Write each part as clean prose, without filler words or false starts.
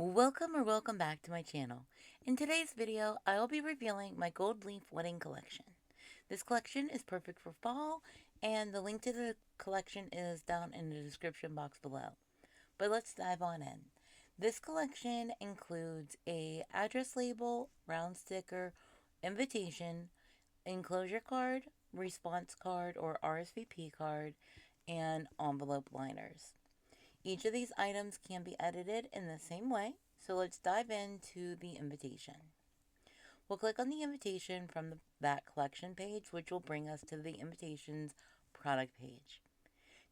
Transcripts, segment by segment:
Welcome back to my channel. In today's video, I will be revealing my gold leaf wedding collection. This collection is perfect for fall, and the link to the collection is down in the description box below. But let's dive on in. This collection includes a address label, round sticker, invitation, enclosure card, response card or RSVP card, and envelope liners. Each of these items can be edited in the same way, so let's dive into the invitation. We'll click on the invitation from that collection page, which will bring us to the invitation's product page.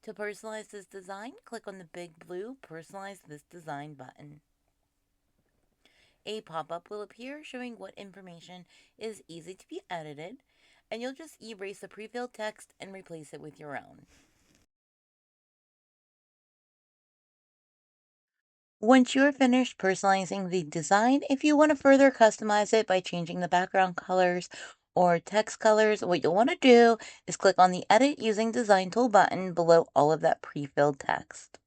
To personalize this design, click on the big blue Personalize This Design button. A pop-up will appear showing what information is easy to be edited, and you'll just erase the pre-filled text and replace it with your own. Once you are finished personalizing the design, if you want to further customize it by changing the background colors or text colors, what you'll want to do is click on the Edit Using Design Tool button below all of that pre-filled text.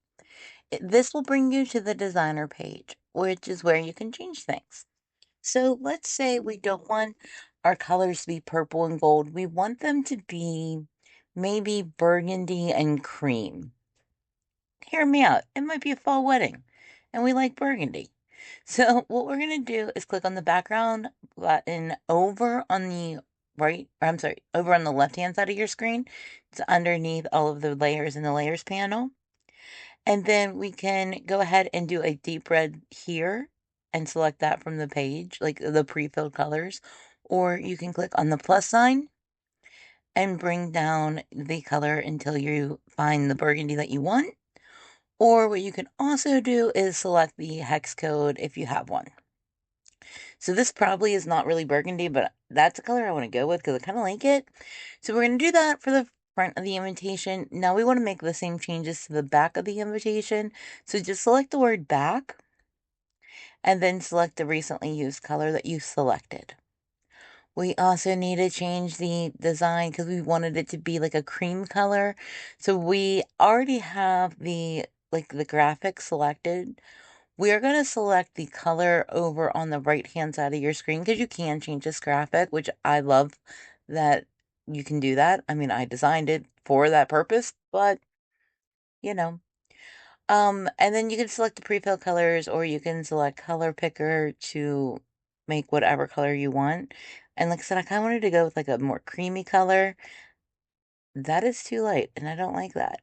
This will bring you to the designer page, which is where you can change things. So let's say we don't want our colors to be purple and gold. We want them to be maybe burgundy and cream. Hear me out. It might be a fall wedding, and we like burgundy. So what we're going to do is click on the background button over on the over on the left-hand side of your screen. It's underneath all of the layers in the layers panel. And then we can go ahead and do a deep red here and select that from the page, like the pre-filled colors. Or you can click on the plus sign and bring down the color until you find the burgundy that you want. Or what you can also do is select the hex code if you have one. So this probably is not really burgundy, but that's a color I want to go with because I kind of like it. So we're going to do that for the front of the invitation. Now we want to make the same changes to the back of the invitation. So just select the word back and then select the recently used color that you selected. We also need to change the design because we wanted it to be like a cream color. So we already have the graphic selected. We are going to select the color over on the right hand side of your screen because you can change this graphic, which I love that you can do that. I mean, I designed it for that purpose, but you know. And then you can select the pre-fill colors or you can select color picker to make whatever color you want. And like I said, I kind of wanted to go with like a more creamy color. That is too light and I don't like that.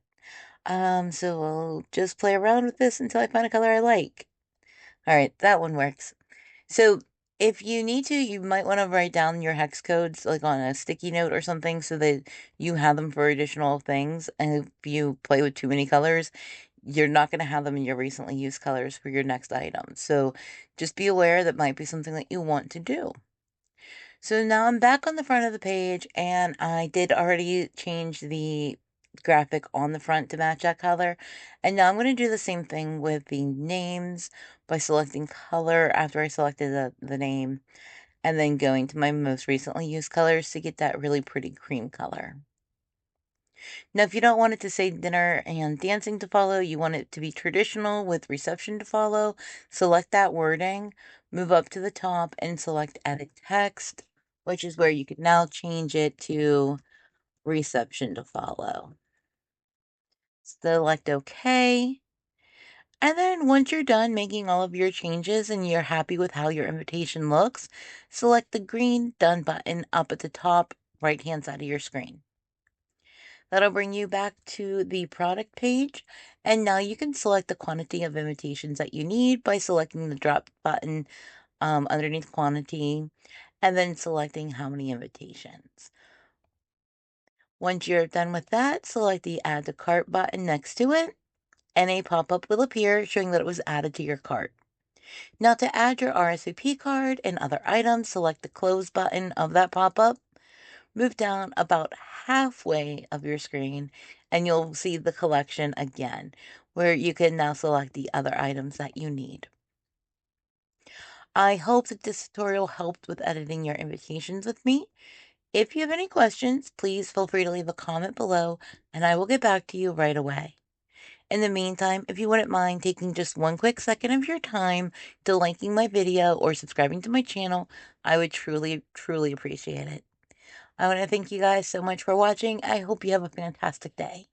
So we'll just play around with this until I find a color I like. All right, that one works. So if you need to, you might want to write down your hex codes like on a sticky note or something so that you have them for additional things. And if you play with too many colors, you're not going to have them in your recently used colors for your next item. So just be aware that might be something that you want to do. So now I'm back on the front of the page and I did already change the graphic on the front to match that color. And now I'm going to do the same thing with the names by selecting color after I selected the name and then going to my most recently used colors to get that really pretty cream color. Now, if you don't want it to say dinner and dancing to follow, you want it to be traditional with reception to follow, select that wording, move up to the top and select edit text, which is where you can now change it to reception to follow. Select OK. And then once you're done making all of your changes and you're happy with how your invitation looks, select the green Done button up at the top right-hand side of your screen. That'll bring you back to the product page. And now you can select the quantity of invitations that you need by selecting the drop button underneath quantity and then selecting how many invitations. Once you're done with that, select the add to cart button next to it and a pop-up will appear showing that it was added to your cart. Now to add your RSVP card and other items, select the close button of that pop-up. Move down about halfway of your screen and you'll see the collection again, where you can now select the other items that you need. I hope that this tutorial helped with editing your invitations with me. If you have any questions, please feel free to leave a comment below and I will get back to you right away. In the meantime, if you wouldn't mind taking just one quick second of your time to liking my video or subscribing to my channel, I would truly, truly appreciate it. I want to thank you guys so much for watching. I hope you have a fantastic day.